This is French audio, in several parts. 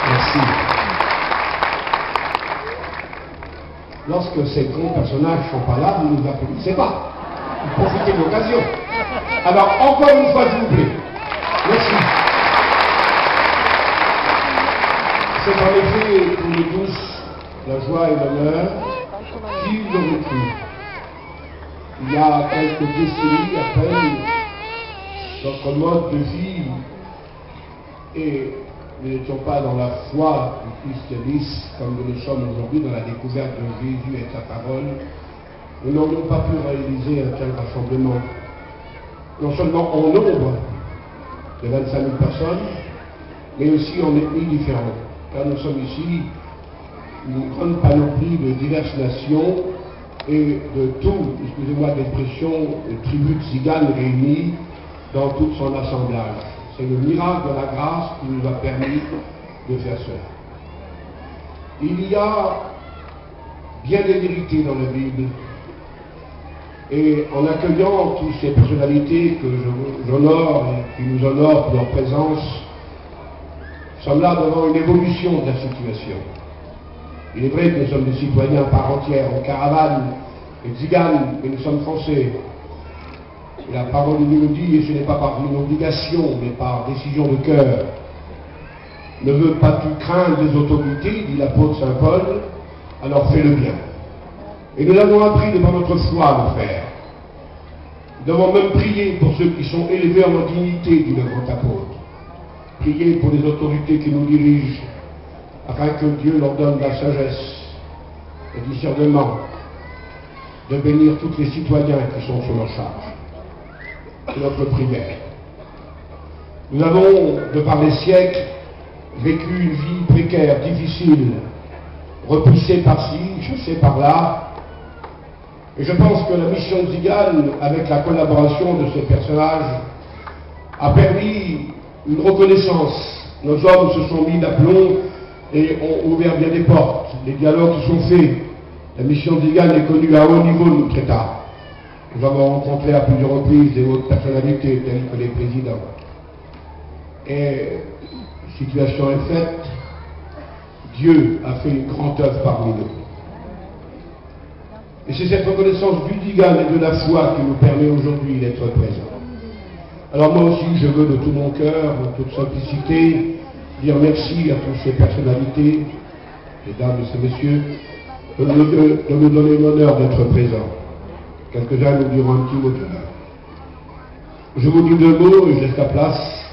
Merci. Lorsque ces grands personnages ne sont pas là, vous ne nous applaudissez pas. Vous profitez de l'occasion. Alors, encore une fois, s'il vous plaît. Merci. C'est en effet pour nous tous la joie et l'honneur. Qui l'aurait cru? Il y a quelques décennies à peine, notre mode de vie, et nous n'étions pas dans la foi du christianisme comme nous le sommes aujourd'hui dans la découverte de Jésus et de sa parole, nous n'aurions pas pu réaliser un tel rassemblement, non seulement en nombre de 25 000 personnes, mais aussi en ethnies différentes. Car nous sommes ici une grande panoplie de diverses nations et de tout, excusez-moi l'expression, de tribus de tziganes réunies dans tout son assemblage. C'est le miracle de la grâce qui nous a permis de faire cela. Il y a bien des vérités dans la Bible. Et en accueillant toutes ces personnalités que j'honore et qui nous honorent pour leur présence, nous sommes là devant une évolution de la situation. Il est vrai que nous sommes des citoyens à part entière, en caravane, et tziganes, mais nous sommes français. Et la parole de Dieu nous dit, et ce n'est pas par une obligation, mais par décision de cœur. Ne veux pas-tu craindre les autorités, dit l'apôtre Saint Paul, alors fais le bien. Et nous avons appris devant notre foi à le faire. Nous devons même prier pour ceux qui sont élevés en dignité, dit le grand apôtre. Prier pour les autorités qui nous dirigent, afin que Dieu leur donne la sagesse et le discernement de bénir tous les citoyens qui sont sous leur charge. C'est notre prière. Nous avons, de par les siècles, vécu une vie précaire, difficile, repoussée par-ci, chassée par-là. Et je pense que la mission tzigane, avec la collaboration de ces personnages, a permis une reconnaissance. Nos hommes se sont mis d'aplomb et ont ouvert bien des portes. Les dialogues qui sont faits. La mission tzigane est connue à haut niveau de notre État. Nous avons rencontré à plusieurs reprises des hautes personnalités telles que les présidents. Et la situation est faite. Dieu a fait une grande œuvre parmi nous. Et c'est cette reconnaissance du tzigane et de la foi qui nous permet aujourd'hui d'être présents. Alors moi aussi, je veux de tout mon cœur, de toute simplicité, dire merci à toutes ces personnalités, mesdames et ces messieurs, de nous donner l'honneur d'être présents. Quelques-uns nous diront un petit mot tout à l'heure. Je vous dis deux mots et je laisse la place.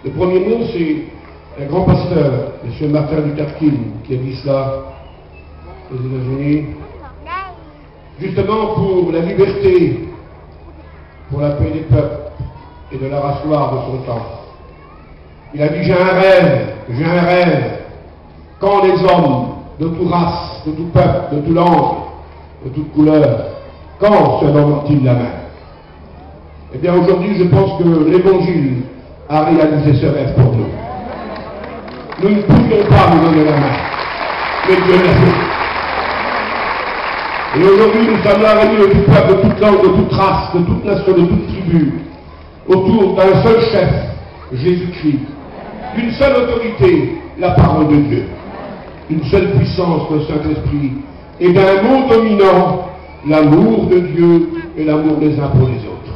Le premier mot, c'est un grand pasteur, M. Martin Luther King, qui a dit cela aux États-Unis, justement pour la liberté, pour la paix des peuples et de la race noire de son temps. Il a dit, j'ai un rêve, quand les hommes de toute race, de tout peuple, de toute langue, de toute couleur, quand se donnent-ils la main? Eh bien aujourd'hui, je pense que l'Évangile a réalisé ce rêve pour nous. Nous ne pouvions pas nous donner la main, mais Dieu l'a fait. Et aujourd'hui, nous sommes là réunis de tout peuple, de toute langue, de toute race, de toute nation, de toute tribu, autour d'un seul chef, Jésus-Christ, d'une seule autorité, la parole de Dieu, d'une seule puissance, le Saint-Esprit, et d'un mot dominant, l'amour de Dieu et l'amour des uns pour les autres.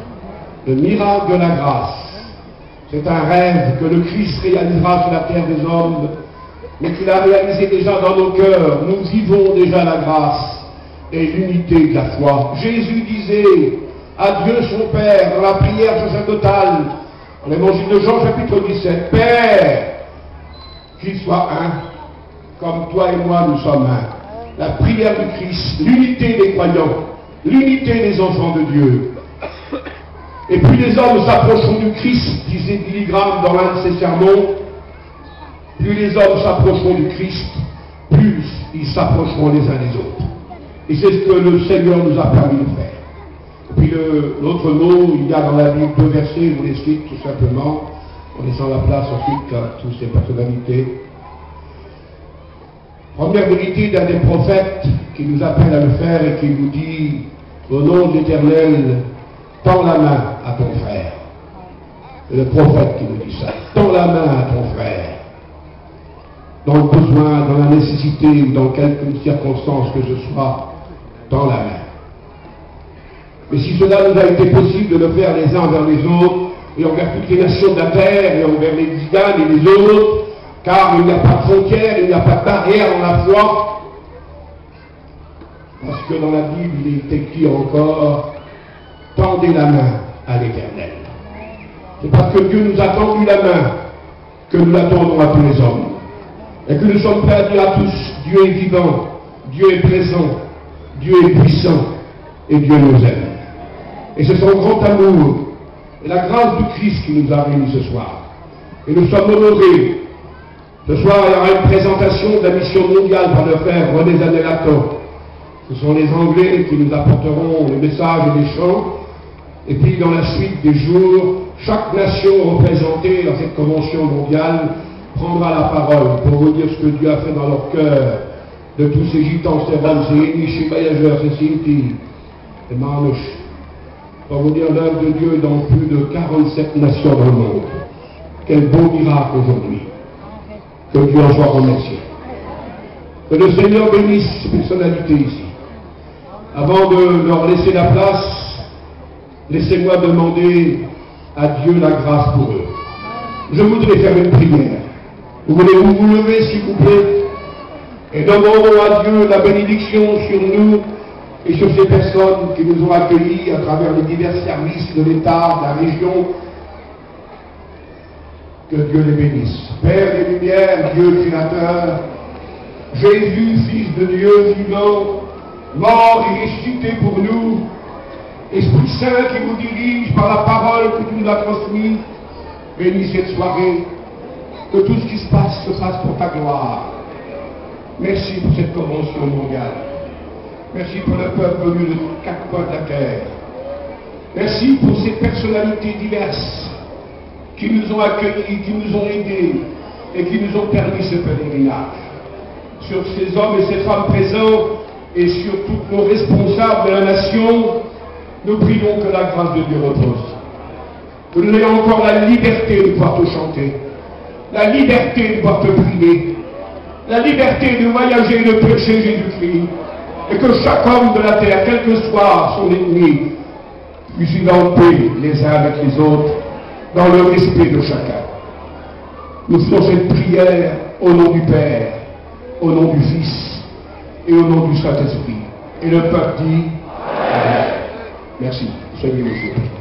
Le miracle de la grâce, c'est un rêve que le Christ réalisera sur la terre des hommes, mais qu'il a réalisé déjà dans nos cœurs. Nous vivons déjà la grâce et l'unité de la foi. Jésus disait à Dieu son Père dans la prière sacerdotale, dans l'évangile de Jean chapitre 17, Père, qu'il soit un, comme toi et moi nous sommes un. La prière du Christ, l'unité des croyants, l'unité des enfants de Dieu. Et plus les hommes s'approcheront du Christ, disait Billy Graham dans l'un de ses sermons, plus les hommes s'approcheront du Christ, plus ils s'approcheront les uns des autres. Et c'est ce que le Seigneur nous a permis de faire. Et puis l'autre mot, il y a dans la Bible deux versets, je vous les cite tout simplement, en laissant la place ensuite à toutes ces personnalités. Première vérité d'un des prophètes qui nous appelle à le faire et qui nous dit, au nom de l'Éternel, tends la main à ton frère. le prophète qui nous dit ça. Tends la main à ton frère, dans le besoin, dans la nécessité ou dans quelque circonstance que ce soit, tends la main. Mais si cela nous a été possible de le faire les uns vers les autres, et envers toutes les nations de la terre, et envers les Ziganes et les autres, car il n'y a pas de frontière, il n'y a pas de barrière dans la foi, parce que dans la Bible, il est écrit encore, tendez la main à l'Éternel. C'est parce que Dieu nous a tendu la main que nous la tendons à tous les hommes. Et que nous sommes prêts à dire à tous, Dieu est vivant, Dieu est présent, Dieu est puissant, et Dieu nous aime. Et c'est son grand amour et la grâce du Christ qui nous a réunis ce soir. Et nous sommes honorés. Ce soir, il y aura une présentation de la mission mondiale par le frère René Zanelato. Ce sont les Anglais qui nous apporteront le message et les chants. Et puis, dans la suite des jours, chaque nation représentée dans cette convention mondiale prendra la parole pour vous dire ce que Dieu a fait dans leur cœur, de tous ces gitans, ces Roms, ces Yiddish, ces voyageurs, ces Sinti, ces Marnouches. Pour vous dire l'œuvre de Dieu dans plus de 47 nations dans le monde. Quel beau miracle aujourd'hui. Que Dieu en soit remercié. Que le Seigneur bénisse ces personnalités ici. Avant de leur laisser la place, laissez-moi demander à Dieu la grâce pour eux. Je voudrais faire une prière. Vous voulez vous lever, s'il vous plaît, et demandons à Dieu la bénédiction sur nous et sur ces personnes qui nous ont accueillis à travers les divers services de l'État, de la région. Que Dieu les bénisse. Père des Lumières, Dieu créateur, Jésus, Fils de Dieu vivant, mort et ressuscité pour nous, Esprit Saint qui vous dirige par la parole que tu nous as transmise, bénis cette soirée, que tout ce qui se passe pour ta gloire. Merci pour cette convention mondiale. Merci pour le peuple venu de quatre coins de la terre. Merci pour ces personnalités diverses qui nous ont accueillis, qui nous ont aidés et qui nous ont permis ce pèlerinage. Sur ces hommes et ces femmes présents et sur tous nos responsables de la nation, nous prions que la grâce de Dieu repose. Que nous ayons encore la liberté de pouvoir te chanter, la liberté de pouvoir te prier, la liberté de voyager et de prêcher Jésus-Christ, et que chaque homme de la terre, quel que soit son ennemi, puisse vivre en paix les uns avec les autres, dans le respect de chacun. Nous faisons cette prière au nom du Père, au nom du Fils et au nom du Saint-Esprit. Et le peuple dit Amen. Merci. Soyez les